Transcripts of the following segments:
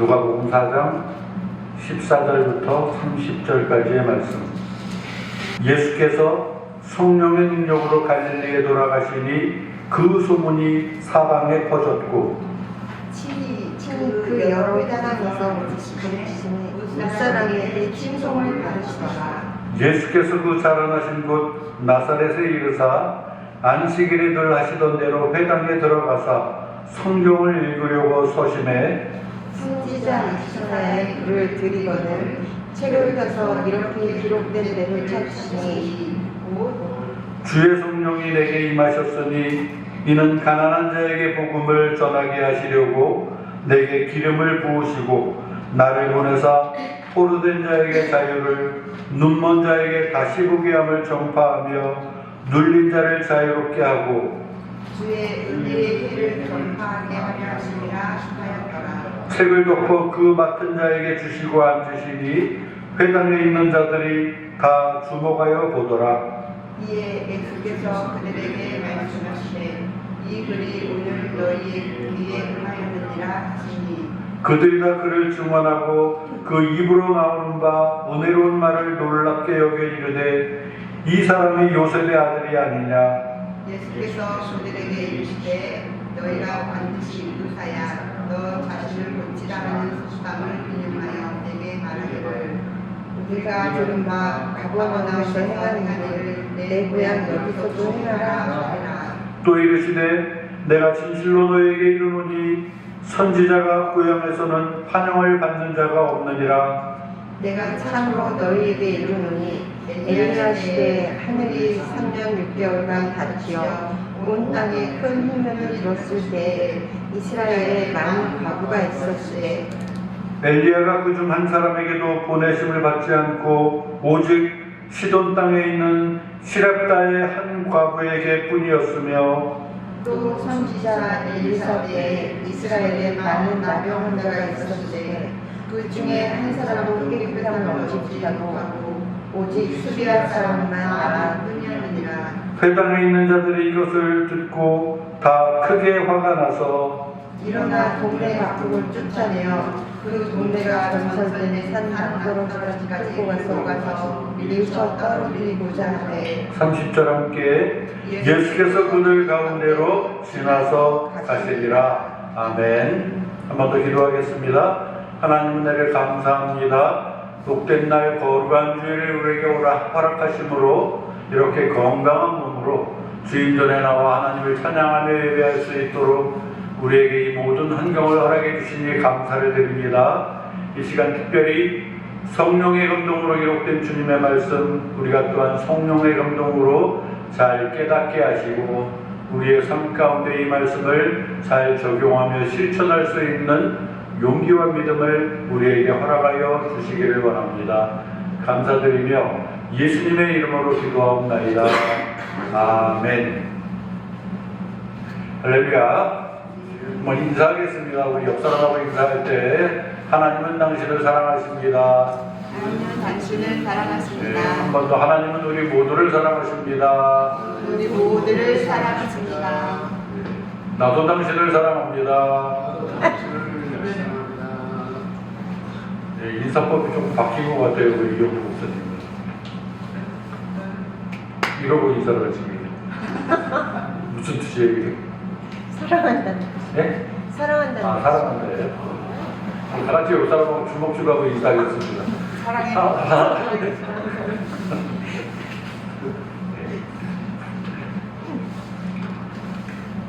누가복음 4장 14절부터 30절까지의 말씀. 예수께서 성령의 능력으로 갈릴리에 돌아가시니 그 소문이 사방에 퍼졌고 친히 그 여러 회당에서 가르치시니 무사람에게 칭송을 받으시다가 예수께서 그 자라나신 곳 나사렛에 이르사 안식일에 늘 하시던 대로 회당에 들어가사 성경을 읽으려고 서심해 선지자 이사야의 글을 드리거늘 책을 펴서 이렇게 기록된 대로 찾으시니 주의 성령이 내게 임하셨으니 이는 가난한 자에게 복음을 전하게 하시려고 내게 기름을 부으시고 나를 보내사 포로된 자에게 자유를 눈먼 자에게 다시 보게 함을 전파하며 눌린 자를 자유롭게 하고 주의 은혜의 길을 전파하게 하려 하심이라 하였더라. 책을 덮어 그 맡은 자에게 주시고 앉으시니 회당에 있는 자들이 다 주목하여 보더라. 이에 예수께서 그들에게 말씀하시되 이 글이 오늘 너희의 귀에 응하였느니라 하시니 그들이 다 그를 증언하고 그 입으로 나오는 바 은혜로운 말을 놀랍게 여겨 이르되 이 사람이 요셉의 아들이 아니냐. 예수께서 그들에게 이르시되 너희가 반드시 이루사야 너 자신을 고치라는 수감을 인용하여 내게 말하기를 우리가 들은 바 가버나움에서 행하는 일을 내 고향 여기서도 행하라 하시라. 또 이르시되 내가 진실로 너에게 이르노니 선지자가 고향에서는 환영을 받는 자가 없느니라. 내가 참으로 너희에게 이르노니 엘리야 시대에 하늘이 3년 6개월간 닫히어 온 땅에 큰 흉년을 일었을 때에 이스라엘에 많은 과부가 있었을 때 엘리야가 그중 한 사람에게도 보내심을 받지 않고 오직 시돈 땅에 있는 시랍다의 한 과부에게 뿐이었으며 또 선지자 엘리사 때에 이스라엘에 많은 나병 환자가 있었을 때 그 중에 한 사람도 깨끗함을 얻지 못하고 오직 수비할 사람만 나아 뿐이었느니라. 회당에 있는 자들이 이것을 듣고 다 크게 화가 나서 일어나 동네 각국을 쫓아내어 그 동네가 전설된 산 남도로까지 끌고 가서 밀쳐 떨어뜨리고자 하되 30절 함께 예수께서 그들 가운데로 지나서 가시리라. 아멘. 한 번 더 기도하겠습니다. 하나님 은혜를 감사합니다. 복된 날 거룩한 주일을 우리에게 오라 허락하심으로 이렇게 건강한 몸으로 주인 전에 나와 하나님을 찬양하며 예배할 수 있도록 우리에게 이 모든 환경을 허락해 주시니 감사를 드립니다. 이 시간 특별히 성령의 감동으로 기록된 주님의 말씀 우리가 또한 성령의 감동으로 잘 깨닫게 하시고 우리의 삶 가운데 이 말씀을 잘 적용하며 실천할 수 있는 용기와 믿음을 우리에게 허락하여 주시기를 원합니다. 감사드리며 예수님의 이름으로 기도하옵나이다. 아멘. 할렐루야. 인사하겠습니다. 우리 옆 사람하고 인사할 때 하나님은 당신을 사랑하십니다. 하나님은 당신을 사랑하십니다. 한 번 더 하나님은 우리 모두를 사랑하십니다. 우리 모두를 사랑하십니다. 나도 당신을 사랑합니다. 네, 인사법이 좀 바뀐 것 같아요. 우리 이영호 목사님. 이러고 인사를 하시길래 무슨 뜻이에요? 사랑한다는 네? 사랑한다는 아, 사랑한다예요? 다 같이 옆 사람하고 주먹주먹하고 인사하겠습니다. 사랑해.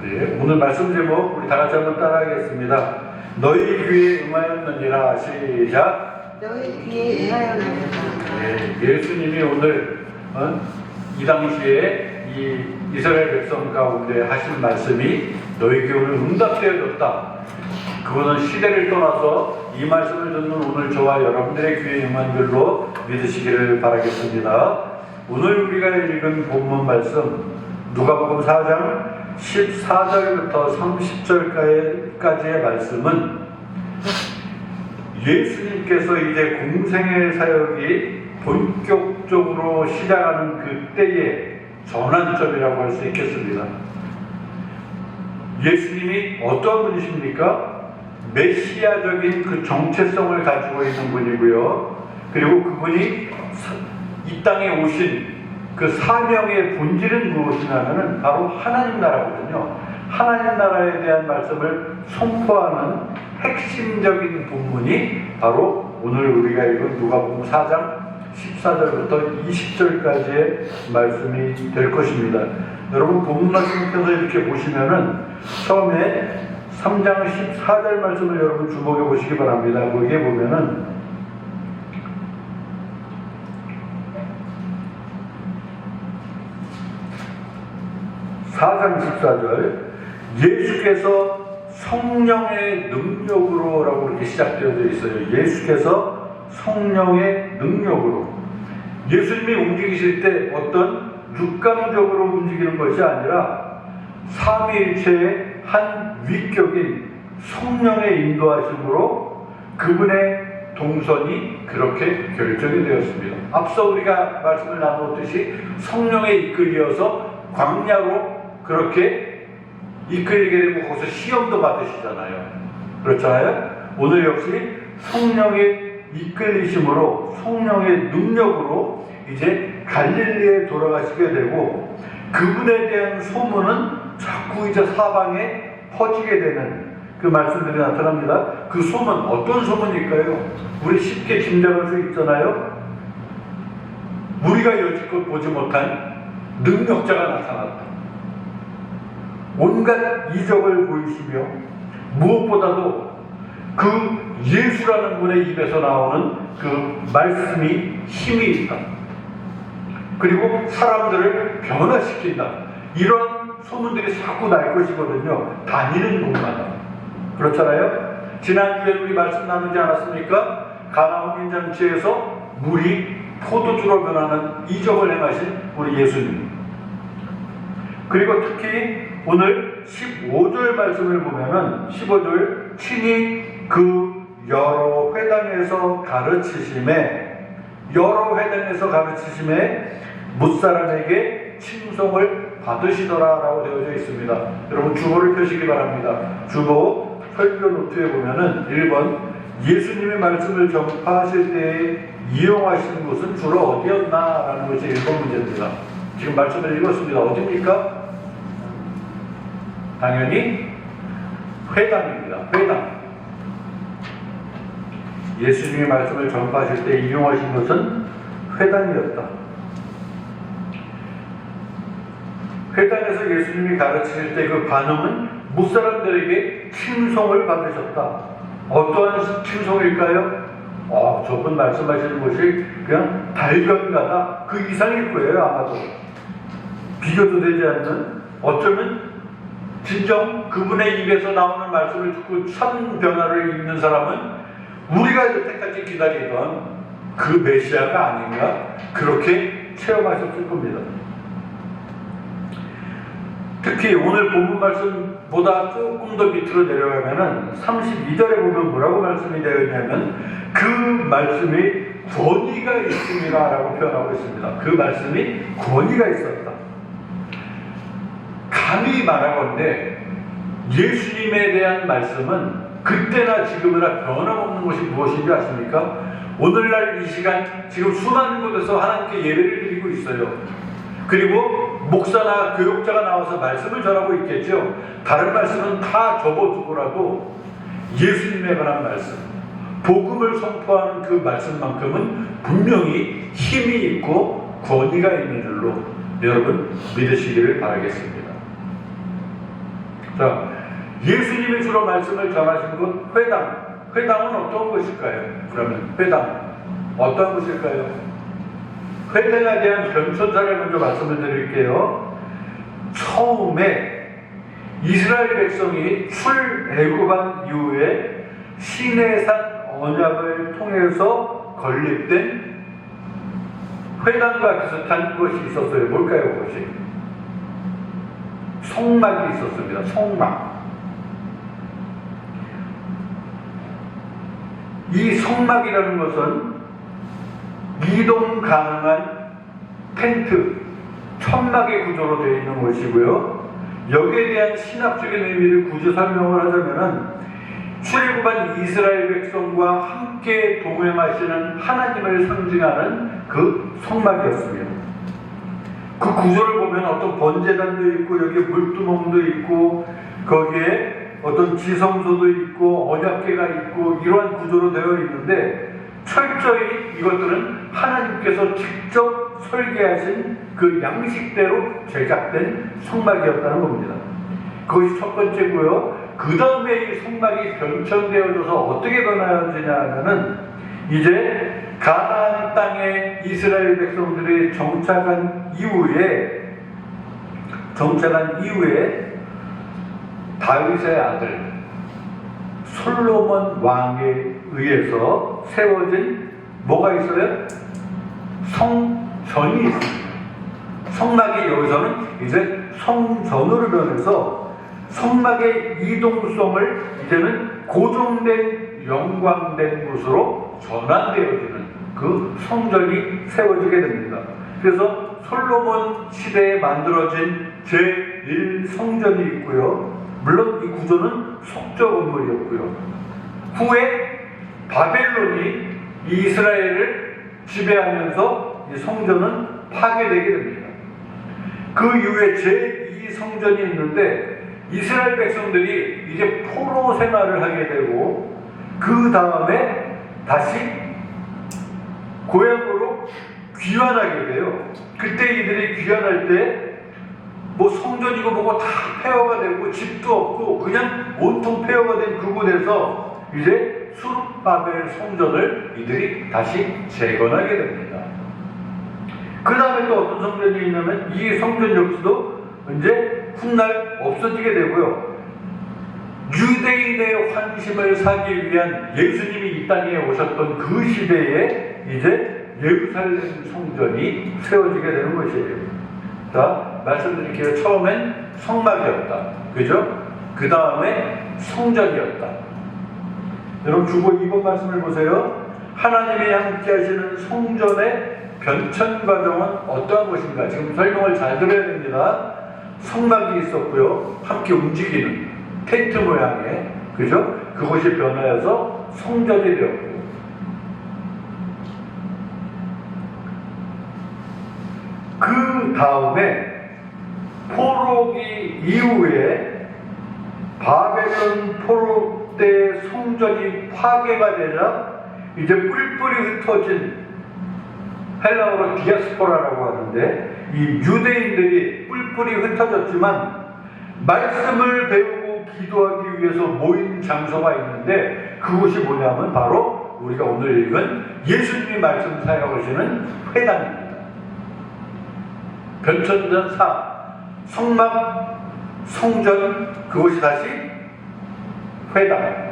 네, 오늘 말씀 제목 우리 다 같이 한번 따라하겠습니다. 너희 귀에 응하였느니라. 시작. 너희 귀에 응하였느니라. 네, 예수님이 오늘 이 당시에 이 이스라엘 백성 가운데 하신 말씀이 너희 귀에 오늘 응답되어졌다. 그거는 시대를 떠나서 이 말씀을 듣는 오늘 저와 여러분들의 귀에 응한 줄로 믿으시기를 바라겠습니다. 오늘 우리가 읽은 본문 말씀 누가복음 4장 14절부터 30절까지의 말씀은 예수님께서 이제 공생의 사역이 본격적으로 시작하는 그때의 전환점이라고 할 수 있겠습니다. 예수님이 어떤 분이십니까? 메시아적인 그 정체성을 가지고 있는 분이고요. 그리고 그분이 이 땅에 오신 그 사명의 본질은 무엇이냐면은 바로 하나님 나라거든요. 하나님 나라에 대한 말씀을 선포하는 핵심적인 본문이 바로 오늘 우리가 읽은 누가복음 4장 14절부터 20절까지의 말씀이 될 것입니다. 여러분 본문 말씀 펴서 이렇게 보시면은 처음에 3장 14절 말씀을 여러분 주목해 보시기 바랍니다. 거기에 보면은 (4장 14절) 예수께서 성령의 능력으로 라고 이렇게 시작되어 있어요. 예수께서 성령의 능력으로. 예수님이 움직이실 때 어떤 육감적으로 움직이는 것이 아니라 삼위일체의 한 위격인 성령의 인도하심으로 그분의 동선이 그렇게 결정이 되었습니다. 앞서 우리가 말씀을 나누었듯이 성령에 이끌려서 광야로 그렇게 이끌리게 되고 거기서 시험도 받으시잖아요. 그렇잖아요? 오늘 역시 성령의 이끌리심으로 성령의 능력으로 이제 갈릴리에 돌아가시게 되고 그분에 대한 소문은 자꾸 이제 사방에 퍼지게 되는 그 말씀들이 나타납니다. 그 소문 어떤 소문일까요? 우리 쉽게 짐작할 수 있잖아요. 우리가 여지껏 보지 못한 능력자가 나타났다. 온갖 이적을 보이시며 무엇보다도 그 예수라는 분의 입에서 나오는 그 말씀이 힘이 있다. 그리고 사람들을 변화시킨다. 이런 소문들이 자꾸 날 것이거든요. 다니는 곳마다. 그렇잖아요? 지난주에 우리 말씀 나누지 않았습니까? 가나안 인잔치에서 물이 포도주로 변하는 이적을 행하신 우리 예수님. 그리고 특히 오늘 15절 말씀을 보면은 15절 친히 그 여러 회당에서 가르치심에 뭇사람에게 칭송을 받으시더라라고 되어져 있습니다. 여러분 주보를 펴시기 바랍니다. 주보 설교 노트에 보면은 1번 예수님의 말씀을 전파하실 때에 이용하신 곳은 주로 어디였나라는 것이 1번 문제입니다. 지금 말씀을 읽었습니다. 어디입니까? 당연히 회당입니다. 회당. 예수님의 말씀을 전파하실 때 이용하신 것은 회당이었다. 회당에서 예수님이 가르치실 때 그 반응은 무사람들에게 칭송을 받으셨다. 어떠한 칭송일까요? 저분 말씀하시는 것이 그냥 달변가다. 그 이상일 거예요, 아마도. 비교도 되지 않는, 어쩌면 진정 그분의 입에서 나오는 말씀을 듣고 참 변화를 입는 사람은 우리가 여태까지 기다리던 그 메시아가 아닌가 그렇게 체험하셨을 겁니다. 특히 오늘 본문 말씀보다 조금 더 밑으로 내려가면은 32절에 보면 뭐라고 말씀이 되어 있냐면 그 말씀이 권위가 있습니다 라고 표현하고 있습니다. 그 말씀이 권위가 있었다. 감히 말하건대 예수님에 대한 말씀은 그때나 지금이나 변함없는 것이 무엇인지 아십니까? 오늘날 이 시간 지금 수많은 곳에서 하나님께 예배를 드리고 있어요. 그리고 목사나 교육자가 나와서 말씀을 전하고 있겠죠. 다른 말씀은 다 접어두고라도 예수님에 관한 말씀, 복음을 선포하는 그 말씀만큼은 분명히 힘이 있고 권위가 있는 줄로 여러분 믿으시기를 바라겠습니다. 자, 예수님이 주로 말씀을 전하신 곳 회당. 회당은 어떤 것일까요? 그러면 회당 어떤 것일까요? 회당에 대한 변천사를 먼저 말씀을 드릴게요. 처음에 이스라엘 백성이 출애굽한 이후에 시내산 언약을 통해서 건립된 회당과 비슷한 것이 있었어요. 뭘까요, 그것이? 성막이 있었습니다. 성막. 이 성막이라는 것은 이동 가능한 텐트, 천막의 구조로 되어 있는 것이고요. 여기에 대한 신학적인 의미를 굳이 설명을 하자면은 출애굽한 이스라엘 백성과 함께 동행하시는 하나님을 상징하는 그 성막이었습니다. 그 구조를 보면 어떤 번제단도 있고 여기 물두멍도 있고 거기에 어떤 지성소도 있고 언약궤가 있고 이러한 구조로 되어 있는데 철저히 이것들은 하나님께서 직접 설계하신 그 양식대로 제작된 성막이었다는 겁니다. 그것이 첫 번째고요. 그 다음에 이 성막이 변천되어져서 어떻게 변화되냐 하면은 이제 가나안 땅에 이스라엘 백성들이 정착한 이후에 다윗의 아들 솔로몬 왕에 의해서 세워진 뭐가 있어요? 성전이 있습니다. 성막이 여기서는 이제 성전으로 변해서 성막의 이동성을 이제는 고정된 영광된 곳으로 전환되어지는 그 성전이 세워지게 됩니다. 그래서 솔로몬 시대에 만들어진 제1성전이 있고요. 물론 이 구조는 속죄 건물이었고요. 후에 바벨론이 이스라엘을 지배하면서 이 성전은 파괴되게 됩니다. 그 이후에 제2성전이 있는데 이스라엘 백성들이 이제 포로 생활을 하게 되고 그 다음에 다시 고향으로 귀환하게 돼요. 그때 이들이 귀환할 때 뭐 성전이고 뭐고 다 폐허가 되고 집도 없고 그냥 온통 폐허가 된 그곳에서 이제 수룹바벨 성전을 이들이 다시 재건하게 됩니다. 그 다음에 또 어떤 성전이 있냐면 이 성전 역시도 이제 훗날 없어지게 되고요. 유대인의 환심을 사기 위한 예수님이 이 땅에 오셨던 그 시대에 이제 예루살렘 성전이 세워지게 되는 것이에요. 자, 말씀드릴게요. 처음엔 성막이었다. 그죠? 그 다음에 성전이었다. 여러분 주보 2번 말씀을 보세요. 하나님이 함께 하시는 성전의 변천 과정은 어떠한 것인가? 지금 설명을 잘 들어야 됩니다. 성막이 있었고요. 함께 움직이는 텐트 모양의, 그죠? 그것이 변하여서 성전이 되었고, 그 다음에 포로기 이후에 바벨론 포로 때 성전이 파괴가 되자 이제 뿔뿔이 흩어진 헬라어로 디아스포라라고 하는데 이 유대인들이 뿔뿔이 흩어졌지만 말씀을 배우고 기도하기 위해서 모인 장소가 있는데 그곳이 뭐냐면 바로 우리가 오늘 읽은 예수님이 말씀 사용하시는 회당입니다. 변천전 4 성막 성전 그것이 다시 회당.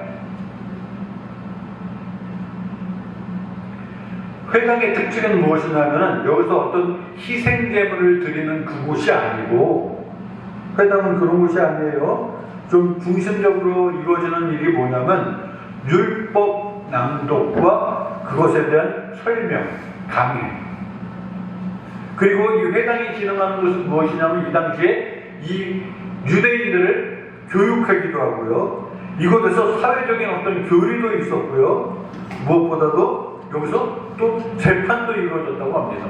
회당의 특징은 무엇이냐면 여기서 어떤 희생제물을 드리는 그곳이 아니고 회당은 그런 곳이 아니에요. 좀 중심적으로 이루어지는 일이 뭐냐면 율법 낭독과 그것에 대한 설명, 강의. 그리고 이 회당이 기능하는 것은 무엇이냐면 이 당시에 이 유대인들을 교육하기도 하고요. 이곳에서 사회적인 어떤 교리도 있었고요. 무엇보다도 여기서 또 재판도 이루어졌다고 합니다.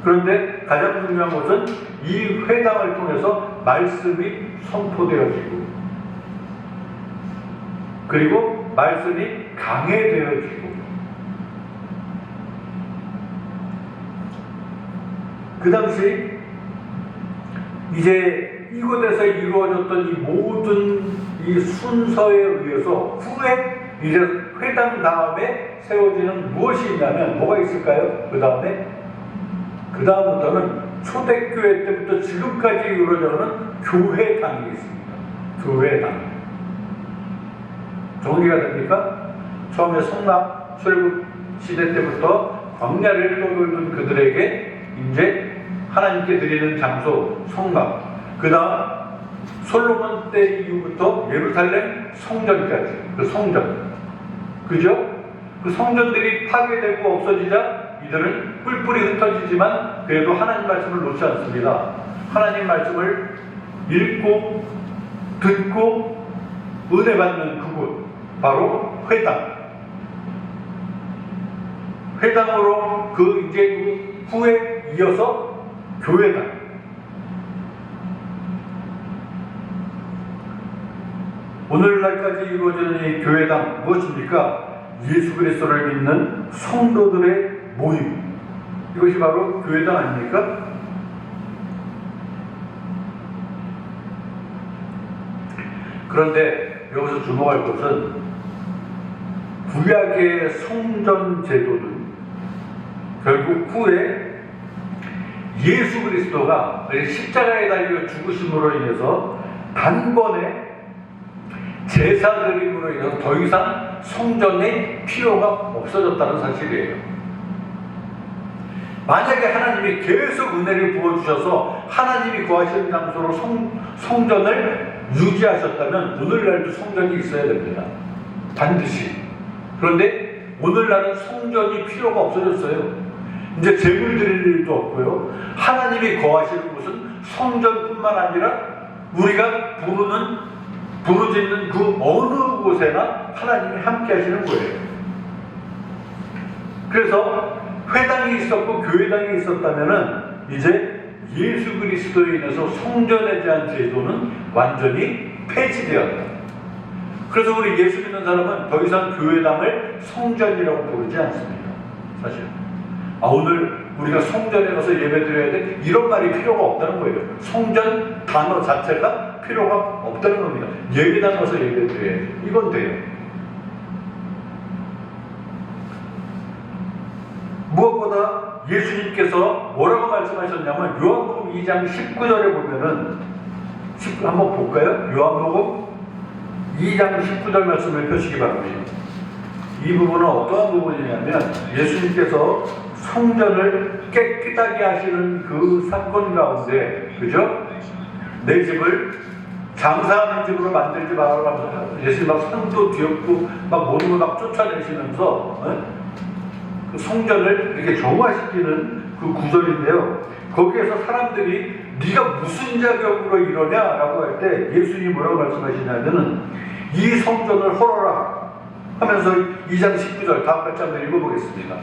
그런데 가장 중요한 것은 이 회당을 통해서 말씀이 선포되어지고 그리고 말씀이 강해되어지고 그 당시 이제 이곳에서 이루어졌던 이 모든 이 순서에 의해서 후에 이제 회당 다음에 세워지는 무엇이 있냐면 뭐가 있을까요? 그 다음부터는 초대교회 때부터 지금까지 이루어져가는 교회당이 있습니다. 교회당. 정리가 됩니까? 처음에 성막 출애굽 시대 때부터 광야를 떠돌던 그들에게 이제 하나님께 드리는 장소 성막, 그 다음 솔로몬 때 이후부터 예루살렘 성전까지 그 성전, 그죠? 그 성전들이 파괴되고 없어지자 이들은 뿔뿔이 흩어지지만 그래도 하나님 말씀을 놓지 않습니다. 하나님 말씀을 읽고 듣고 은혜 받는 그곳, 바로 회당. 회당으로 이제 그 후에 이어서 교회당. 오늘날까지 이루어지는 이 교회당 무엇입니까? 예수 그리스도를 믿는 성도들의 모임. 이것이 바로 교회당 아닙니까? 그런데 여기서 주목할 것은 구약의 성전 제도는 결국 후에 예수 그리스도가 십자가에 달려 죽으심으로 인해서 단번에 제사 드림으로 인해서 더 이상 성전의 필요가 없어졌다는 사실이에요. 만약에 하나님이 계속 은혜를 부어주셔서 하나님이 거하시는 장소로 성전을 유지하셨다면 오늘날도 성전이 있어야 됩니다. 반드시. 그런데 오늘날은 성전이 필요가 없어졌어요. 이제 제물 드릴 일도 없고요. 하나님이 거하시는 곳은 성전뿐만 아니라 우리가 부르짖는 그 어느 곳에나 하나님이 함께 하시는 거예요. 그래서 회당이 있었고 교회당이 있었다면은 이제 예수 그리스도에 인해서 성전에 대한 제도는 완전히 폐지되었다. 그래서 우리 예수 믿는 사람은 더 이상 교회당을 성전이라고 부르지 않습니다. 사실. 오늘 우리가 성전에 가서 예배 드려야 돼? 이런 말이 필요가 없다는 거예요. 성전 단어 자체가 필요가 없다는 겁니다. 예배당 가서 예배 드려야 돼. 이건 돼요. 무엇보다 예수님께서 뭐라고 말씀하셨냐면 요한복음 2장 19절에 보면은 한번 볼까요? 요한복음 2장 19절 말씀을 펴시기 바랍니다. 이 부분은 어떠한 부분이냐면 예수님께서 성전을 깨끗하게 하시는 그 사건 가운데, 그죠? 내 집을 장사하는 집으로 만들지 말아라면서 예수님 막 산도 뒤엎고 막 모든 걸 막 쫓아내시면서 그 성전을 이렇게 정화시키는 그 구절인데요. 거기에서 사람들이 네가 무슨 자격으로 이러냐라고 할 때 예수님이 뭐라고 말씀하시냐면은 이 성전을 헐어라 하면서 2장 19절 다 같이 한번 읽어보겠습니다.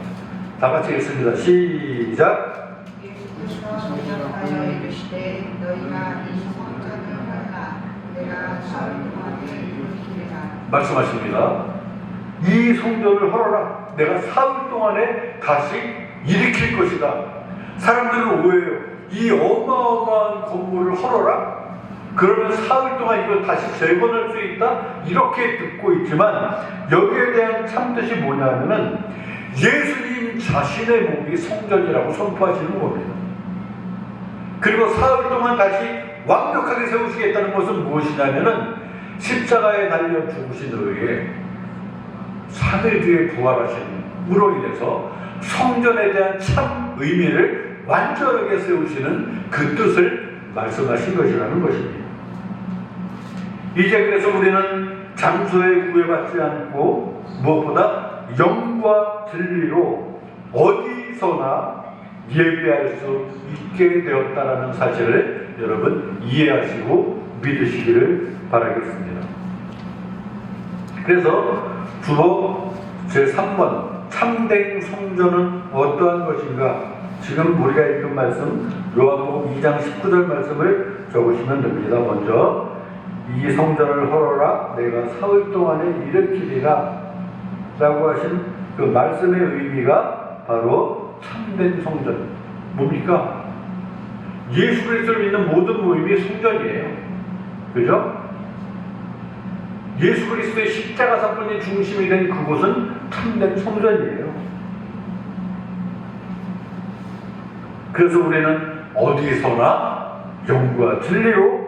다 같이 읽습니다. 시작. 예수께서 대답하여 이르시되 너희가 이 성전을 헐라 내가 사흘 동안에 일으키리라. 말씀하십니다. 이 성전을 헐어라. 내가 사흘 동안에 다시 일으킬 것이다. 사람들은 오해해요. 이 어마어마한 건물을 헐어라? 그러면 사흘 동안 이걸 다시 재건할 수 있다? 이렇게 듣고 있지만 여기에 대한 참뜻이 뭐냐면은 예수님 자신의 몸이 성전이라고 선포하시는 겁니다. 그리고 사흘 동안 다시 완벽하게 세우시겠다는 것은 무엇이냐면은 십자가에 달려 죽으신 후에 3일 뒤에 부활하심으로 인해서 성전에 대한 참 의미를 완전하게 세우시는 그 뜻을 말씀하신 것이라는 것입니다. 이제 그래서 우리는 장소에 구애받지 않고 무엇보다 영과 진리로 어디서나 예배할 수 있게 되었다는 사실을 여러분 이해하시고 믿으시기를 바라겠습니다. 그래서 주로 제3번 참된 성전은 어떠한 것인가? 지금 우리가 읽은 말씀 요한복음 2장 19절 말씀을 적으시면 됩니다. 먼저 이 성전을 헐어라 내가 사흘 동안에 일으키리라 라고 하신 그 말씀의 의미가 바로 참된 성전. 뭡니까? 예수 그리스도를 믿는 모든 모임이 성전이에요. 그죠? 예수 그리스도의 십자가 사건의 중심이 된 그곳은 참된 성전이에요. 그래서 우리는 어디서나 영과 진리로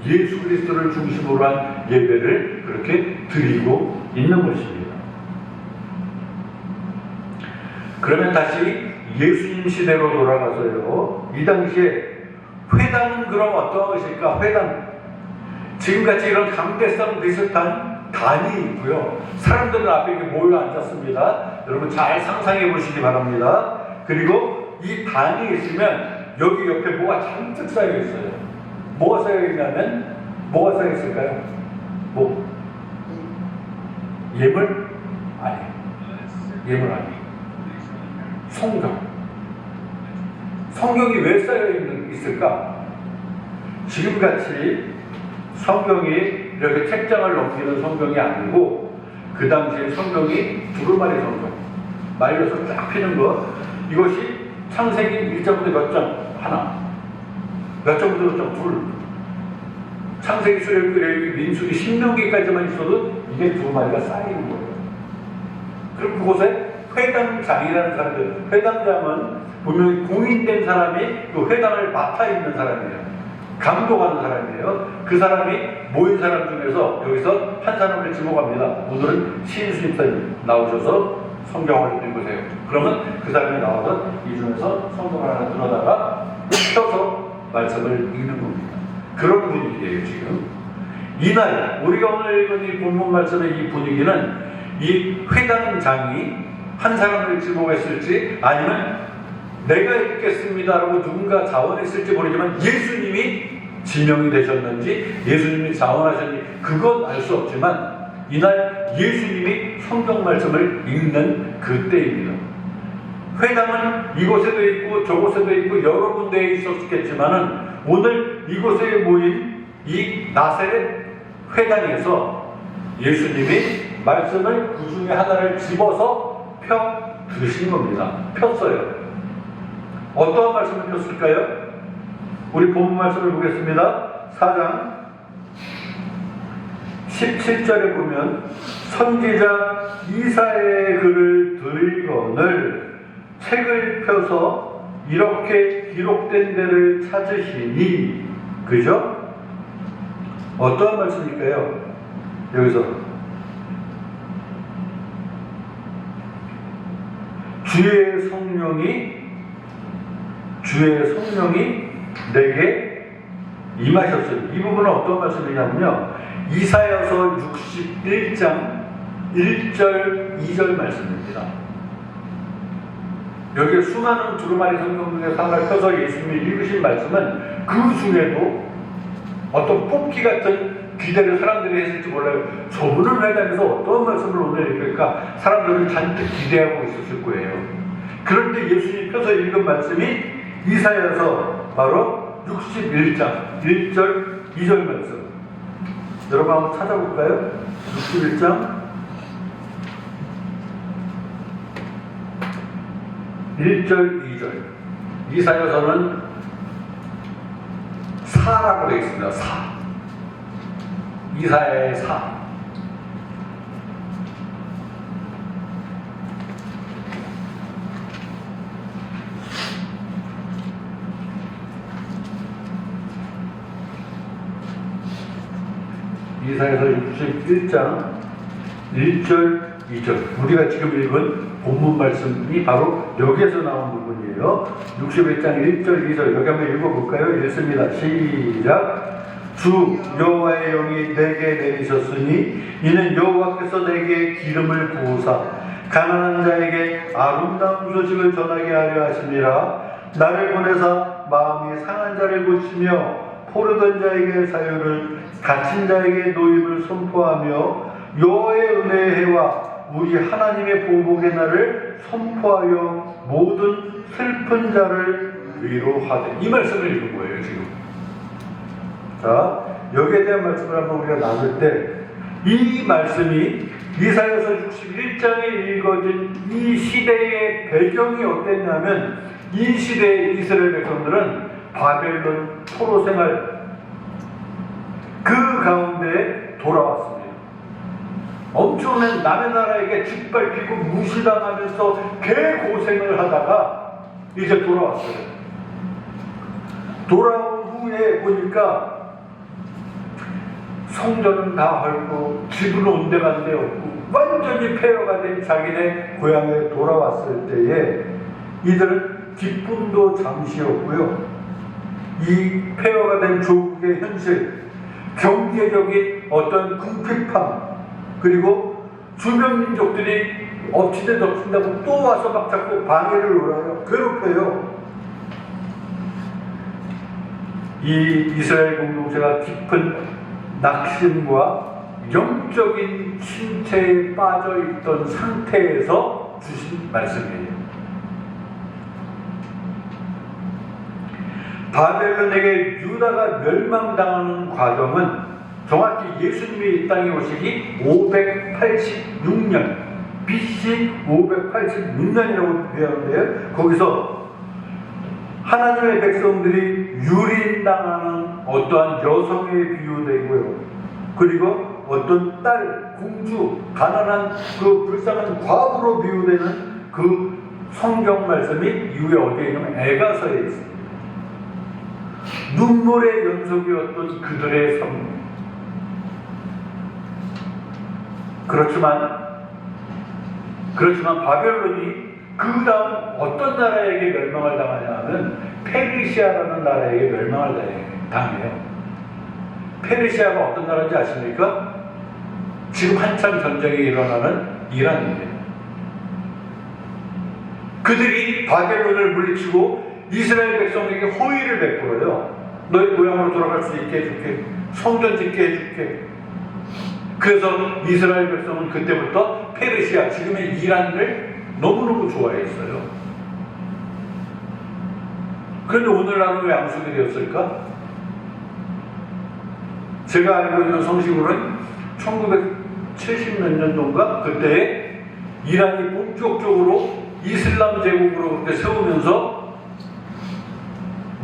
예수 그리스도를 중심으로 한 예배를 그렇게 드리고 있는 것입니다. 그러면 다시 예수님 시대로 돌아가서요. 이 당시에 회당은 그럼 어떠한 것일까? 회당. 지금같이 이런 강대상 비슷한 단이 있고요. 사람들은 앞에 이렇게 모여 앉았습니다. 여러분 잘 상상해 보시기 바랍니다. 그리고 이 단이 있으면 여기 옆에 뭐가 잔뜩 쌓여 있어요. 뭐가 쌓여 있냐면 뭐가 쌓여 있을까요? 뭐 예물? 아니에요. 예물 아니에요. 성경. 성경이 왜 있을까? 지금같이 성경이 이렇게 책장을 넘기는 성경이 아니고 그 당시에 성경이 두루마리 성경, 말려서 쫙 피는 것, 이것이 창세기 1장부터 몇 장? 하나, 몇 장부터 몇 장? 둘, 창세기, 출애굽기, 레위기, 민수기, 신명기까지만 있어도 이게 두루마리가 쌓이는 거예요. 그럼 그곳에 회당장이라는 사람들, 회당장은 분명히 공인된 사람이 그 회당을 맡아 있는 사람이에요. 감독하는 사람이에요. 그 사람이 모인 사람 중에서 여기서 한 사람을 지목합니다. 오늘은 신수님사님 나오셔서 성경을 읽으세요. 그러면 그 사람이 나와서 이 중에서 성경을 하나 들어다가 펴서 말씀을 읽는 겁니다. 그런 분위기예요, 지금. 이날 우리가 오늘 읽은 이 본문 말씀의 이 분위기는 이 회당장이 한 사람을 지목했을지 아니면 내가 읽겠습니다라고 누군가 자원했을지 모르지만 예수님이 지명이 되셨는지 예수님이 자원하셨는지 그건 알 수 없지만 이날 예수님이 성경 말씀을 읽는 그때입니다. 회당은 이곳에도 있고 저곳에도 있고 여러 군데에 있었겠지만은 오늘 이곳에 모인 이 나사렛 회당에서 예수님이 말씀을 그 중에 하나를 집어서 펴 드신 겁니다. 폈어요. 어떠한 말씀을 폈을까요? 우리 본문 말씀을 보겠습니다. 4장 17절에 보면 선지자 이사야의 글을 들거늘 책을 펴서 이렇게 기록된 데를 찾으시니, 그죠? 어떠한 말씀일까요? 여기서 주의 성령이 내게 임하셨어요. 이 부분은 어떤 말씀이냐면요, 이사야서 61장 1절 2절 말씀입니다. 여기에 수많은 두루마리 성경 중에 하나를 펴서 예수님이 읽으신 말씀은 그 중에도 어떤 뽑기 같은 기대를 사람들이 했을지 몰라요. 저분은 회당에서 어떤 말씀을 오늘 읽을까 사람들은 잔뜩 기대하고 있었을 거예요. 그런데 예수님이 펴서 읽은 말씀이 이사야서 바로 61장 1절 2절 말씀. 여러분 한번 찾아볼까요? 61장 1절 2절. 이사야서는 사라고 되어 있습니다. 사. 이사야의 사. 이사야서 61장 1절 2절. 우리가 지금 읽은 본문 말씀이 바로 여기에서 나온 부분이에요. 61장 1절 2절. 여기 한번 읽어볼까요? 읽습니다. 시작. 주 여호와의 영이 내게 내리셨으니 이는 여호와께서 내게 기름을 부으사 가난한 자에게 아름다운 소식을 전하게 하려 하심이라. 나를 보내사 마음이 상한 자를 고치며 포르던 자에게 사유를, 갇힌 자에게 노임을 선포하며 여호와의 은혜의 해와 우리 하나님의 보복의 날을 선포하여 모든 슬픈 자를 위로하되. 이 말씀을 읽은 거예요, 지금. 자, 여기에 대한 말씀을 한번 우리가 나눌 때 이 말씀이 이사야서 61장에 읽어진 이 시대의 배경이 어땠냐면 이 시대의 이스라엘 백성들은 바벨론 포로 생활 그 가운데 돌아왔습니다. 엄청난 남의 나라에게 짓밟히고 무시당하면서 개고생을 하다가 이제 돌아왔어요. 돌아온 후에 보니까 성전은 다 헐고 집은 온데간데 없고 완전히 폐허가 된 자기네 고향에 돌아왔을 때에 이들은 기쁨도 잠시였고요, 이 폐허가 된 조국의 현실, 경제적인 어떤 궁핍함, 그리고 주변 민족들이 엎치대 덮친다고 또 와서 막 자꾸 방해를 놀아요. 괴롭혀요. 이 이스라엘 공동체가 깊은 낙심과 영적인 침체에 빠져 있던 상태에서 주신 말씀이에요. 바벨론에게 유다가 멸망당하는 과정은 정확히 예수님이 이 땅에 오시기 586년, BC 586년이라고 표현하는데요. 거기서 하나님의 백성들이 유린당하는 어떠한 여성에 비유되고요. 그리고 어떤 딸, 공주, 가난한 그 불쌍한 과부로 비유되는 그 성경 말씀이 이후에 어디에 있냐면 에가서에 있습니다. 눈물의 연속이었던 그들의 삶. 그렇지만 바벨론이 그 다음 어떤 나라에게 멸망을 당하냐면 페르시아라는 나라에게 멸망을 당해요. 페르시아가 어떤 나라인지 아십니까? 지금 한참 전쟁이 일어나는 이란입니다. 그들이 바벨론을 물리치고 이스라엘 백성에게 호의를 베풀어요. 너희 고향으로 돌아갈 수 있게 해줄게. 성전 짓게 해줄게. 그래서 이스라엘 백성은 그때부터 페르시아, 지금의 이란을 너무너무 좋아했어요. 그런데 오늘날은 왜 양속이 되었을까? 제가 알고 있는 성식으로는 1970몇 년도인가? 그때 이란이 본격적으로 이슬람 제국으로 그렇게 세우면서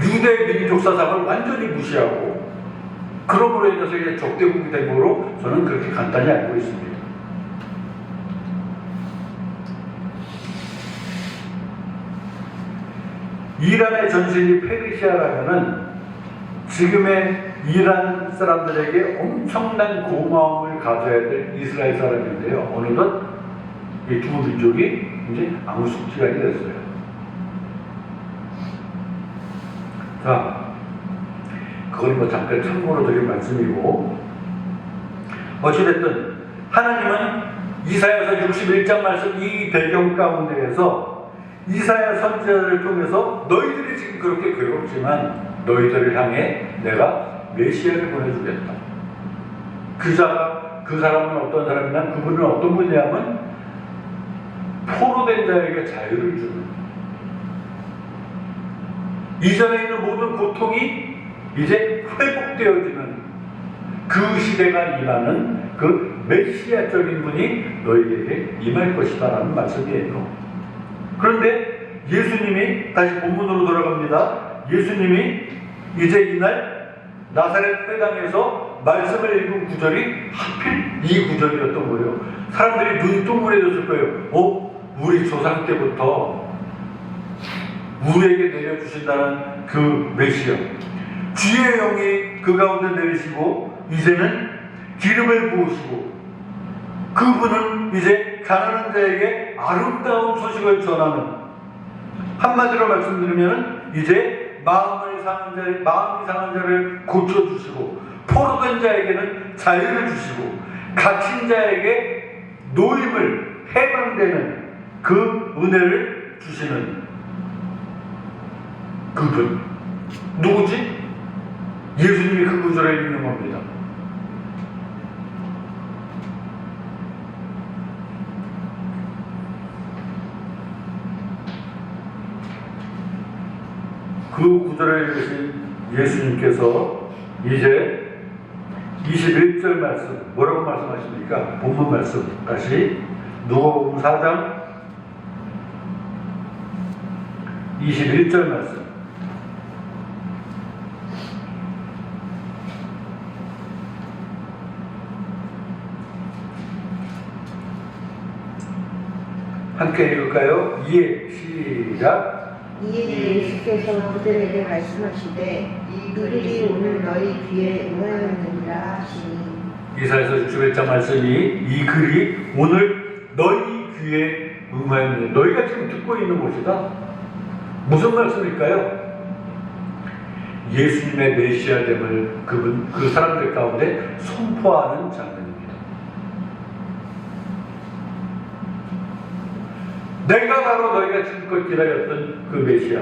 유대 민족 사상을 완전히 무시하고 그러므로 인해서 이제 적대국이 된 거로 저는 그렇게 간단히 알고 있습니다. 이란의 전신이 페르시아라면은 지금의 이란 사람들에게 엄청난 고마움을 가져야 될 이스라엘 사람인데요. 어느덧 이 두 민족이 이제 앙숙지간이 됐어요. 자, 그건 뭐 잠깐 참고로 드린 말씀이고, 어찌됐든 하나님은 이사야서 61장 말씀 이 배경 가운데에서 이사야 선지자를 통해서 너희들이 지금 그렇게 괴롭지만 너희들을 향해 내가 메시아를 보내주겠다. 그 사람은 어떤 사람이냐? 그분은 어떤 분이냐면 포로된 자에게 자유를 주는, 이전에 있는 모든 고통이 이제 회복되어지는 그 시대가 임하는 그 메시아적인 분이 너희에게 임할 것이다 라는 말씀이에요. 그런데 예수님이, 다시 본문으로 돌아갑니다. 예수님이 이제 이날 나사렛 회당에서 말씀을 읽은 구절이 하필 이 구절이었던 거예요. 사람들이 눈이 동그래졌을 거예요. 우리 조상 때부터 우리에게 내려주신다는 그 메시아, 주의 영이 그 가운데 내리시고 이제는 기름을 부으시고 그분은 이제 가난한 자에게 아름다운 소식을 전하는, 한마디로 말씀드리면 이제 마음이 상한 자를 고쳐주시고 포로된 자에게는 자유를 주시고 갇힌 자에게 노임을 해방되는 그 은혜를 주시는 그분 누구지? 예수님이 그 구절에 있는 겁니다. 그 구절에 계신 예수님께서 이제 21절 말씀 뭐라고 말씀하십니까? 본문 말씀 다시 누가복음 4장 21절 말씀. 함께 읽을까요? 이에 시작. 이에 예수께서 그들에게 말씀하시되 이들이 오늘 너희 귀에 응하였느니라 하시니, 이사야서 61장 말씀이 이 글이 오늘 너희 귀에 응하였느니라. 너희가 지금 듣고 있는 것이다. 무슨 말씀일까요? 예수님의 메시아됨을 그 사람들 가운데 선포하는 장면입니다. 내가 바로 너희가 지금껏 기다렸던 그 메시아,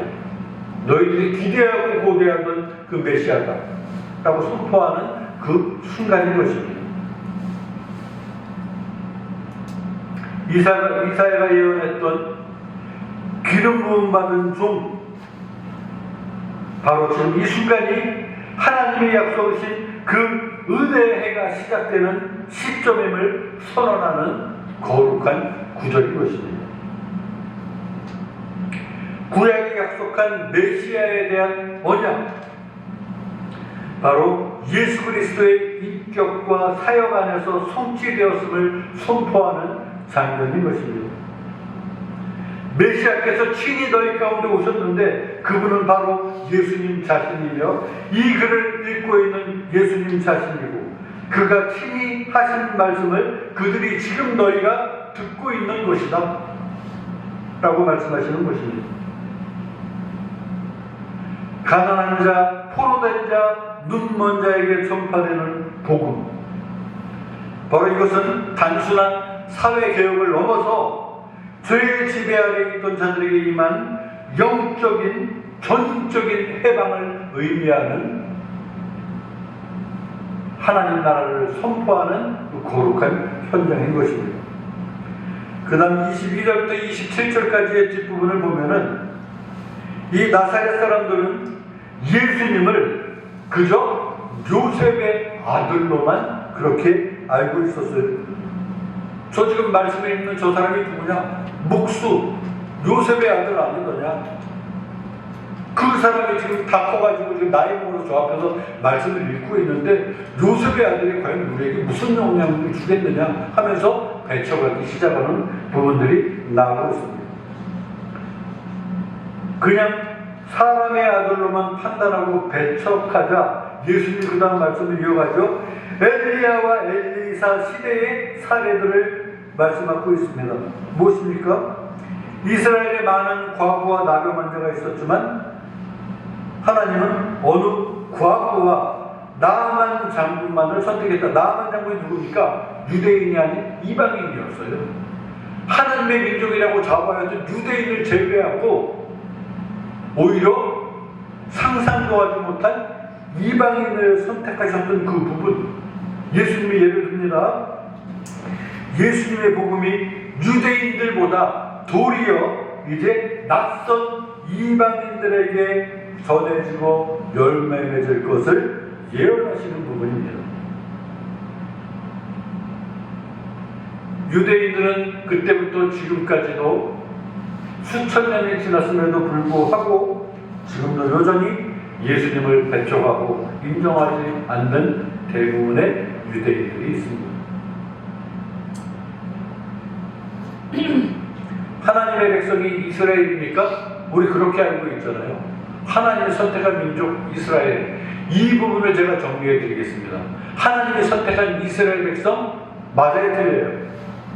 너희들이 기대하고 고대하던 그 메시아다 라고 선포하는 그 순간인 것입니다. 이사야가 예언했던 기름 부음 받은 종, 바로 지금 이 순간이 하나님의 약속이신 그 은혜의 해가 시작되는 시점임을 선언하는 거룩한 구절인 것입니다. 구약이 약속한 메시아에 대한 언약, 바로 예수 그리스도의 인격과 사역 안에서 성취되었음을 선포하는 장면인 것입니다. 메시아께서 친히 너희 가운데 오셨는데 그분은 바로 예수님 자신이며 이 글을 읽고 있는 예수님 자신이고 그가 친히 하신 말씀을 그들이 지금 너희가 듣고 있는 것이다 라고 말씀하시는 것입니다. 가난한 자, 포로된 자, 눈먼 자에게 전파되는 복음, 바로 이것은 단순한 사회개혁을 넘어서 죄의 지배 아래 있던 자들에게 임한 영적인 전적인 해방을 의미하는 하나님 나라를 선포하는 거룩한 현장인 것입니다. 그 다음 22절부터 27절까지의 뒷부분을 보면은 이 나사렛 사람들은 예수님을 그저 요셉의 아들로만 그렇게 알고 있었어요. 저 지금 말씀에 있는 저 사람이 누구냐? 목수, 요셉의 아들 아니더냐? 그 사람이 지금 다 커가지고 지금 나이 먹어서 저 앞에서 말씀을 읽고 있는데 요셉의 아들이 과연 우리에게 무슨 영향을 주겠느냐 하면서 배척하기 시작하는 부분들이 나오고 있습니다. 그냥 사람의 아들로만 판단하고 배척하자 예수님이 그 다음 말씀을 이어가죠. 엘리야와 엘리사 시대의 사례들을 말씀하고 있습니다. 무엇입니까? 이스라엘에 많은 과부와 나병 환자가 있었지만 하나님은 어느 과부와 나만 장군만을 선택했다. 나만 장군이 누굽니까? 유대인이 아닌 이방인이었어요. 하나님의 민족이라고 자부하였던 유대인을 제외하고 오히려 상상도 하지 못한 이방인을 선택하셨던 그 부분, 예수님이 예를 듭니다. 예수님의 복음이 유대인들보다 도리어 이제 낯선 이방인들에게 전해지고 열매 맺을 것을 예언하시는 부분입니다. 유대인들은 그때부터 지금까지도 수천 년이 지났음에도 불구하고 지금도 여전히 예수님을 배척하고 인정하지 않는 대부분의 유대인들이 있습니다. 하나님의 백성이 이스라엘입니까? 우리 그렇게 알고 있잖아요. 하나님이 선택한 민족 이스라엘, 이 부분을 제가 정리해 드리겠습니다. 하나님이 선택한 이스라엘 백성 맞아요, 틀려요?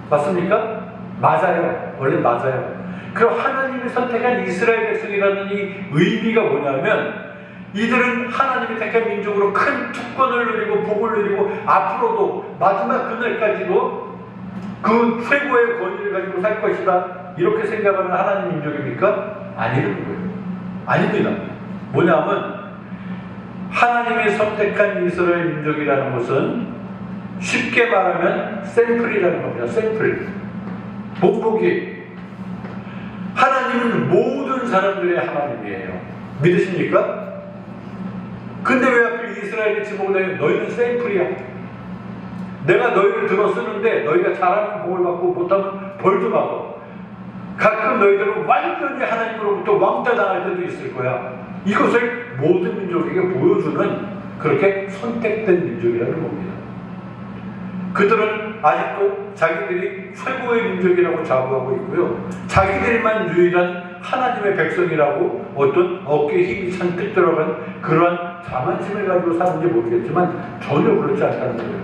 맞습니까? 맞아요. 원래 맞아요. 그럼 하나님이 선택한 이스라엘 백성이라는 이 의미가 뭐냐면 이들은 하나님이 택한 민족으로 큰 특권을 누리고 복을 누리고 앞으로도 마지막 그날까지도 그 최고의 권위를 가지고 살 것이다, 이렇게 생각하는 하나님 민족입니까? 아니는 거예요. 아닙니다. 뭐냐면 하나님이 선택한 이스라엘 민족이라는 것은 쉽게 말하면 샘플이라는 겁니다. 샘플, 본보기. 하나님은 모든 사람들의 하나님이에요. 믿으십니까? 근데 왜 하필 이스라엘이 지목을 해요? 너희는 샘플이야. 내가 너희를 들어 쓰는데 너희가 잘하면 복을 받고 못하면 벌도 받고, 가끔 너희들은 완전히 하나님으로부터 왕따 당할 때도 있을 거야. 이것을 모든 민족에게 보여주는 그렇게 선택된 민족이라는 겁니다. 그들은 아직도 자기들이 최고의 민족이라고 자부하고 있고요, 자기들만 유일한 하나님의 백성이라고 어떤 어깨에 힘이 잔뜩 들어간 그러한 자만심을 가지고 사는지 모르겠지만 전혀 그렇지 않다는 거예요.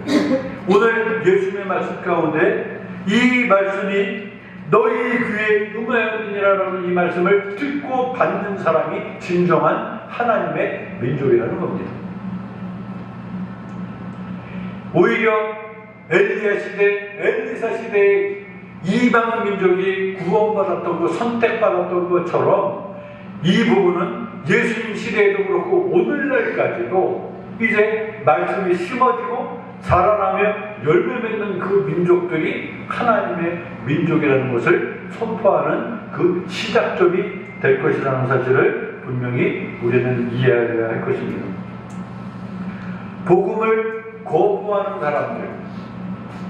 오늘 예수님의 말씀 가운데 이 말씀이 너희 귀에 응하였느니라라는 이 말씀을 듣고 받는 사람이 진정한 하나님의 민족이라는 겁니다. 오히려 엘리야 시대, 엘리사 시대의 이방 민족이 구원받았던 것, 선택받았던 것처럼 이 부분은 예수님 시대에도 그렇고 오늘날까지도 이제 말씀이 심어지고 자라나며 열매 맺는 그 민족들이 하나님의 민족이라는 것을 선포하는 그 시작점이 될 것이라는 사실을 분명히 우리는 이해해야 할 것입니다. 복음을 거부하는 사람들,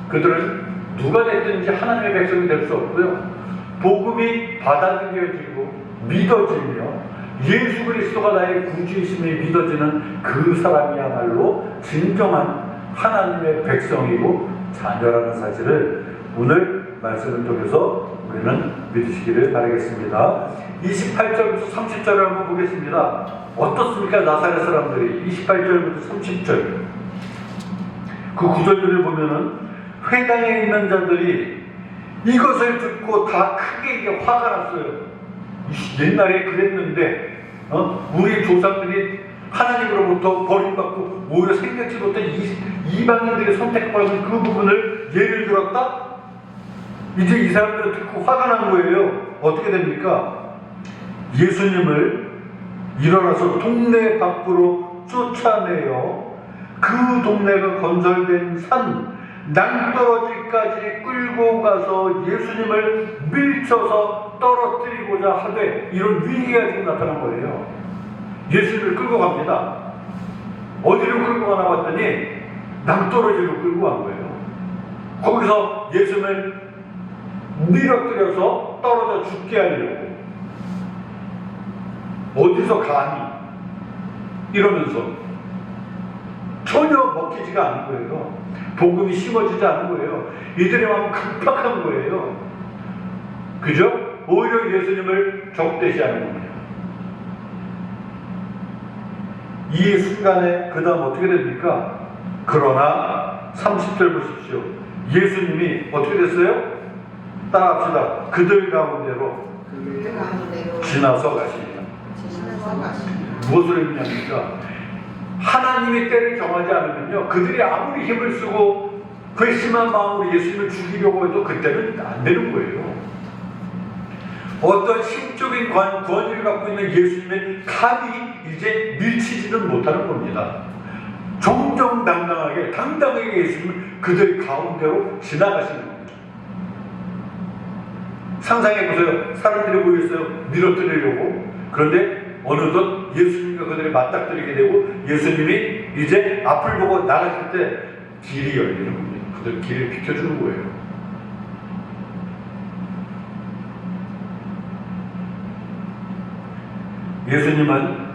그들은 누가 됐든지 하나님의 백성이 될 수 없고요. 복음이 받아들여지고 믿어지며 예수 그리스도가 나의 구주이심이 믿어지는 그 사람이야말로 진정한 하나님의 백성이고 자녀라는 사실을 오늘 말씀을 통해서 우리는 믿으시기를 바라겠습니다. 28절부터 30절을 한번 보겠습니다. 어떻습니까? 나사렛 사람들이 28절부터 30절 그 구절들을 보면은 회당에 있는 자들이 이것을 듣고 다 크게 이게 화가 났어요. 옛날에 그랬는데 우리 조상들이 하나님으로부터 버림받고 오히려 생각지 못한 이방인들의 선택받은 그 부분을 예를 들었다? 이제 이 사람들은 듣고 화가 난 거예요. 어떻게 됩니까? 예수님을 일어나서 동네 밖으로 쫓아내어 그 동네가 건설된 산 낭떠러지까지 끌고 가서 예수님을 밀쳐서 떨어뜨리고자 하되 이런 위기가 지금 나타난 거예요. 예수님을 끌고 갑니다. 어디로 끌고 가나 봤더니 낭떠러지로 끌고 간 거예요. 거기서 예수님을 밀어뜨려서 떨어져 죽게 하려고. 어디서 감히 이러면서 전혀 먹히지가 않은 거예요. 복음이 심어지지 않은 거예요. 이들의 마음은 급박한 거예요. 그죠? 오히려 예수님을 적대시하는 겁니다. 이 순간에 그 다음 어떻게 됩니까? 그러나 30절 보십시오. 예수님이 어떻게 됐어요? 따라합시다. 그들 가운데로 지나서 가십니다. 무엇을 의미합니까? 하나님이 때를 정하지 않으면요, 그들이 아무리 힘을 쓰고 괘씸한 마음으로 예수님을 죽이려고 해도 그때는 안 되는 거예요. 어떤 신적인 권위를 갖고 있는 예수님을 감히 이제 밀치지는 못하는 겁니다. 정정당당하게 당당하게 예수님을 그들 가운데로 지나가시는 겁니다. 상상해보세요. 사람들이 모였어요. 밀어뜨리려고. 그런데 어느덧 예수님과 그들이 맞닥뜨리게 되고 예수님이 이제 앞을 보고 나가실 때 길이 열리는 겁니다. 그들 길을 비켜주는 거예요. 예수님은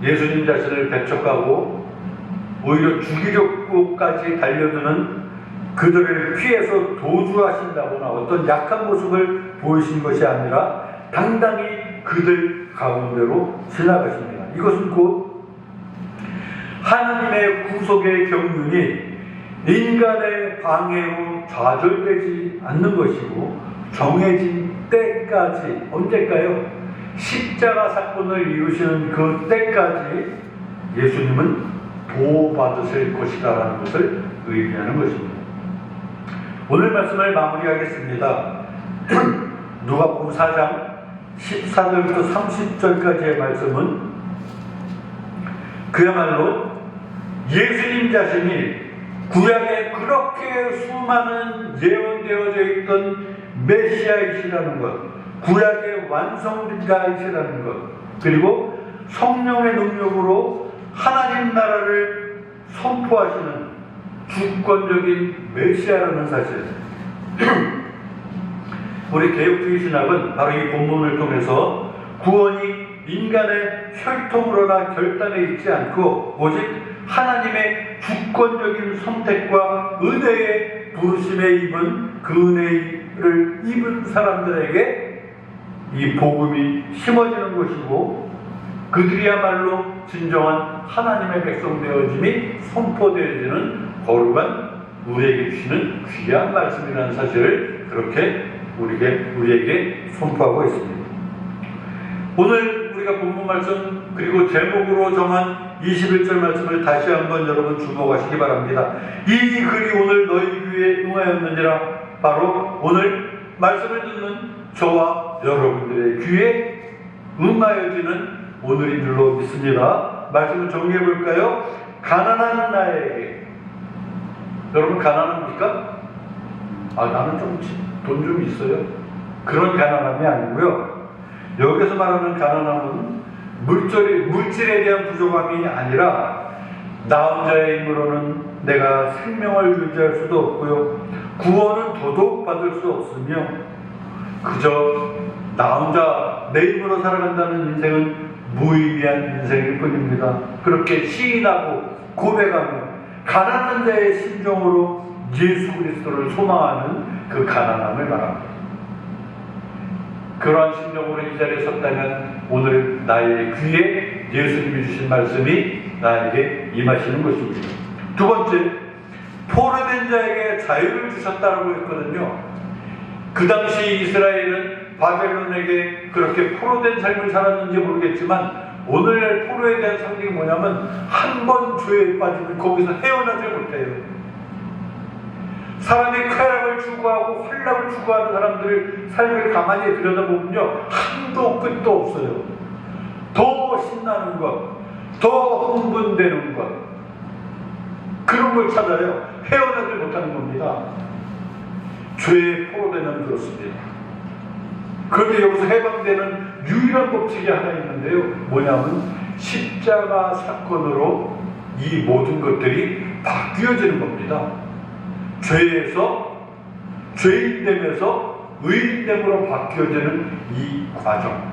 예수님 자신을 배척하고 오히려 죽이려고까지 달려드는 그들을 피해서 도주하신다거나 어떤 약한 모습을 보이신 것이 아니라 당당히 그들 가운데로 지나가십니다. 이것은 곧 하나님의 구속의 경륜이 인간의 방해로 좌절되지 않는 것이고 정해진 때까지, 언제까요? 십자가 사건을 이루시는 그 때까지 예수님은 보호받으실 것이다라는 것을 의미하는 것입니다. 오늘 말씀을 마무리하겠습니다. 누가복음 4장 14절부터 30절까지의 말씀은 그야말로 예수님 자신이 구약에 그렇게 수많은 예언되어져 있던 메시아이시라는 것, 구약의 완성자이시라는 것, 그리고 성령의 능력으로 하나님 나라를 선포하시는 주권적인 메시아라는 사실. 우리 개혁주의 신학은 바로 이 본문을 통해서 구원이 인간의 혈통으로나 결단에 있지 않고 오직 하나님의 주권적인 선택과 은혜의 부르심에 입은 그 은혜를 입은 사람들에게 이 복음이 심어지는 것이고 그들이야말로 진정한 하나님의 백성 되어짐이 선포되어지는 거룩한 우리에게 주시는 귀한 말씀이라는 사실을 그렇게 우리에게 선포하고 있습니다. 오늘 우리가 본문 말씀 그리고 제목으로 정한 21절 말씀을 다시 한번 여러분 주목하시기 바랍니다. 이 글이 오늘 너희 귀에 응하였느니라. 바로 오늘 말씀을 듣는 저와 여러분들의 귀에 응하여지는 오늘인 줄로 믿습니다. 말씀을 정리해 볼까요? 가난한 나에게 여러분 가난합니까? 나는 좀 돈 좀 있어요. 그런 가난함이 아니고요. 여기서 말하는 가난함은 물질에 대한 부족함이 아니라 나 혼자의 힘으로는 내가 생명을 유지할 수도 없고요. 구원은 더더욱 받을 수 없으며 그저 나 혼자 내 힘으로 살아간다는 인생은 무의미한 인생일 뿐입니다. 그렇게 시인하고 고백하며 가난한 자의 심정으로 예수 그리스도를 소망하는 그 가난함을 말합니다. 그러한 심정으로 이 자리에 섰다면 오늘 나의 귀에 예수님이 주신 말씀이 나에게 임하시는 것입니다. 두 번째, 포로된 자에게 자유를 주셨다라고 했거든요. 그 당시 이스라엘은 바벨론에게 그렇게 포로된 삶을 살았는지 모르겠지만 오늘날 포로에 대한 상징이 뭐냐면 한 번 죄에 빠지면 거기서 헤어나지 못해요. 사람이 쾌락을 추구하고 환락을 추구하는 사람들의 삶을 가만히 들여다보면요, 한도 끝도 없어요. 더 신나는 것, 더 흥분되는 것, 그런 걸 찾아요. 헤어나지 못하는 겁니다. 죄에 포로되면 그렇습니다. 그런데 여기서 해방되는 유일한 법칙이 하나 있는데요. 뭐냐면 십자가 사건으로 이 모든 것들이 바뀌어지는 겁니다. 죄에서 죄인됨에서 의인됨으로 바뀌어지는 이 과정,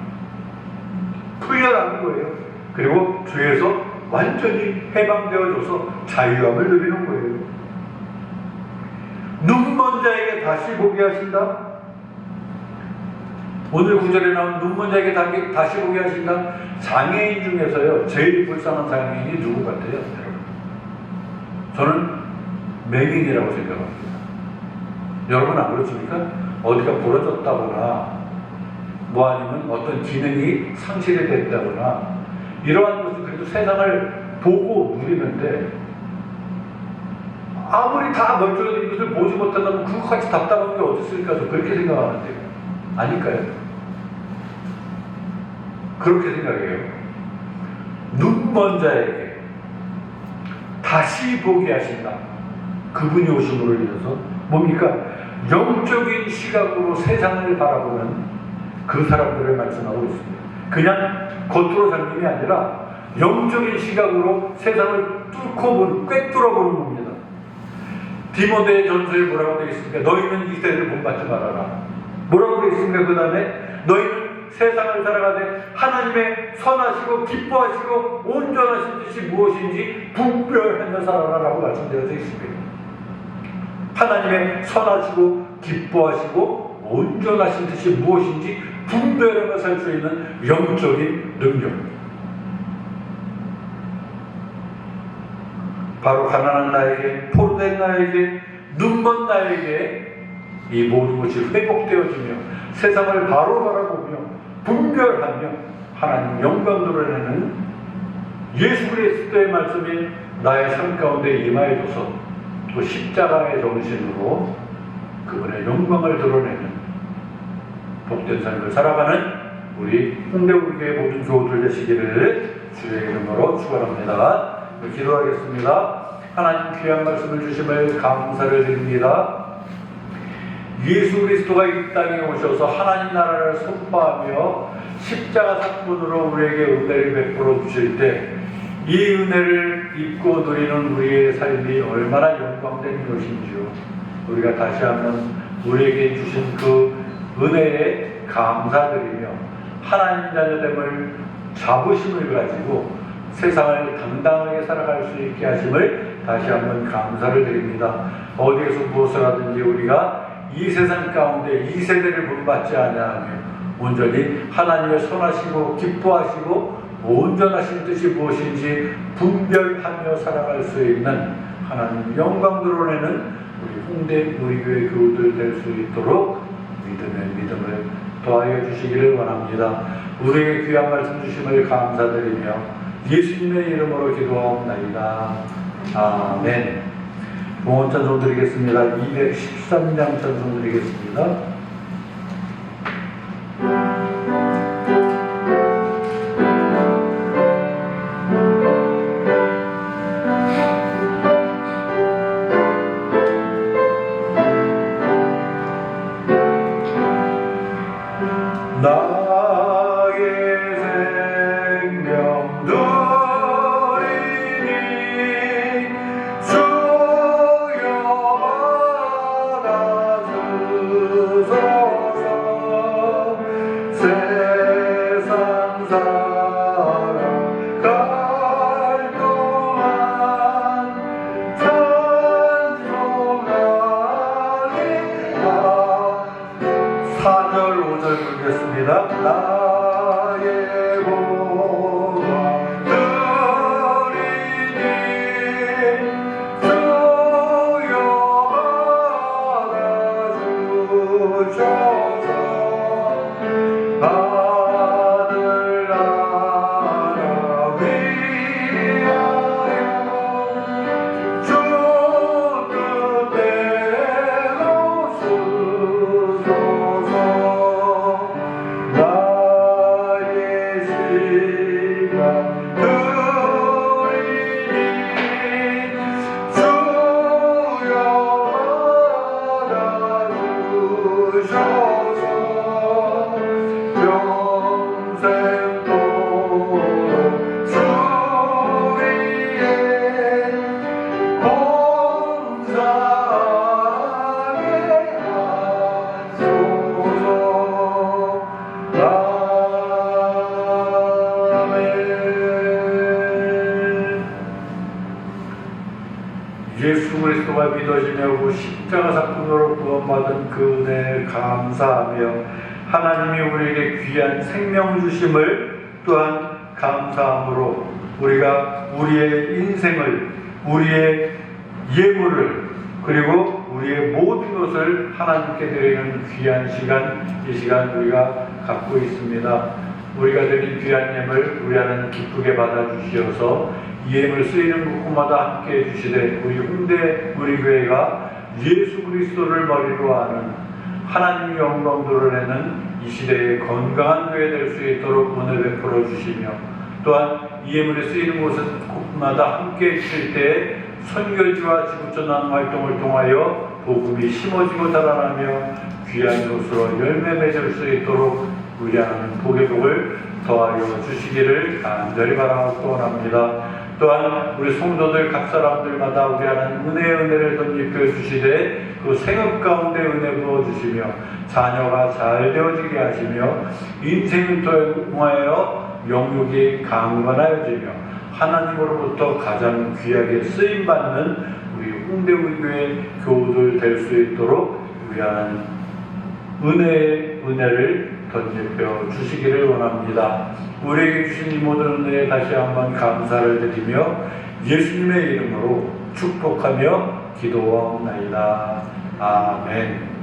풀려나는 거예요. 그리고 죄에서 완전히 해방되어져서 자유함을 누리는 거예요. 눈먼 자에게 다시 보게 하신다. 오늘 구절에 나온 눈먼 자에게 다시 보게 하신다. 장애인 중에서요, 제일 불쌍한 장애인이 누구 같아요? 여러분, 저는 맹인이라고 생각합니다. 여러분 안 그렇습니까? 어디가 부러졌다거나 뭐 아니면 어떤 기능이 상실이 됐다거나 이러한 것은 그래도 세상을 보고 누리는데 아무리 다 멀쩡해도 이것을 보지 못한다면 그것같이 답답한 게 어디 있을까? 저 그렇게 생각하는데요. 아닐까요? 그렇게 생각해요. 눈먼 자에게 다시 보게 하신다. 그분이 오심으로 인해서 뭡니까? 영적인 시각으로 세상을 바라보는 그 사람들을 말씀하고 있습니다. 그냥 겉으로 장님이 아니라 영적인 시각으로 세상을 뚫고 보는, 꿰뚫어 보는 겁니다. 디모데 전서에 뭐라고 되어 있습니까? 너희는 이 세대를 본받지 말아라. 뭐라고 되어 있습니까? 그 다음에 너희는 세상을 살아가되 하나님의 선하시고 기뻐하시고 온전하신 뜻이 무엇인지 분별하며 살아라라고 말씀되어져 있습니다. 하나님의 선하시고 기뻐하시고 온전하신 뜻이 무엇인지 분별하며 살 수 있는 영적인 능력, 바로 가난한 나에게, 포로된 나에게, 눈먼 나에게 이 모든 것이 회복되어지며 세상을 바로 바라보며 분별하며 하나님 영광 드러내는 예수 그리스도의 말씀이 나의 삶 가운데 임하여져서 또 십자가의 정신으로 그분의 영광을 드러내는 복된 삶을 살아가는 우리 홍대국교회 모든 교우들 되시기를 주의 이름으로 축원합니다. 기도하겠습니다. 하나님 귀한 말씀을 주심을 감사를 드립니다. 예수 그리스도가 이 땅에 오셔서 하나님 나라를 선포하며 십자가 사건으로 우리에게 은혜를 베풀어 주실 때 이 은혜를 입고 누리는 우리의 삶이 얼마나 영광된 것인지요. 우리가 다시 한번 우리에게 주신 그 은혜에 감사드리며 하나님 자녀됨을 자부심을 가지고 세상을 당당하게 살아갈 수 있게 하심을 다시 한번 감사를 드립니다. 어디에서 무엇을 하든지 우리가 이 세상 가운데 이 세대를 본받지 아니하며 온전히 하나님의 선하시고 기뻐하시고 온전하신 뜻이 무엇인지 분별하며 살아갈 수 있는 하나님 영광 드러내는 우리 홍대 우리교회 교우들 될 수 있도록 믿음을 더하여 주시기를 원합니다. 우리에게 귀한 말씀 주심을 감사드리며 예수님의 이름으로 기도하옵나이다. 아멘. 봉헌 찬송 드리겠습니다. 213장 찬송 드리겠습니다. 나의 생명 드리니 주여 받아주소서. 세상 살아갈 동안 찬송하리라. 4절 5절 부르겠습니다. 나의 보화 드리니 주여 받아주소서. 하늘 나라 위하여 주 뜻대로 쓰소서. 나의 시간 드리니 주여 받아주소서. 평생도록 주 위에 봉사하게 하소서. 아멘. 예수 그리스도가 믿어지며 그 십자가 사건으로 구원받은 그 은혜에 감사하며 하나님이 우리에게 귀한 생명 주심을 또한 감사함으로 우리가 우리의 인생을, 우리의 예물을, 그리고 우리의 모든 것을 하나님께 드리는 귀한 시간, 이 시간 우리가 갖고 있습니다. 우리가 드린 귀한 예물 우리 하나님 기쁘게 받아주시어서 이 예물 쓰이는 곳마다 함께 해주시되 우리 홍대 우리 교회가 예수 그리스도를 머리로 하는 하나님 영광 드러내는 이 시대에 건강한 교회 될 수 있도록 은혜 베풀어 주시며 또한 이 예물이 쓰이는 곳마다 함께 해주실 때 선교지와 지구촌 활동을 통하여 복음이 심어지고 자라나며 귀한 것으로 열매 맺을 수 있도록 우리 하나님 복의 복을 더하여 주시기를 간절히 바라고 원합니다. 또한 우리 성도들 각 사람들마다 우리 하나님 은혜를 덧입혀 주시되 그 생업 가운데 은혜 부어 주시며 자녀가 잘 되어지게 하시며 인생을 통하여 영육이 강건하여지며 하나님으로부터 가장 귀하게 쓰임받는 우리 홍대우교회 교우들 될 수 있도록 우리 하나님 은혜를 덧입혀 주시기를 원합니다. 우리에게 주신 이 모든 은혜에 다시 한번 감사를 드리며 예수님의 이름으로 축복하며 기도하옵나이다. 아멘.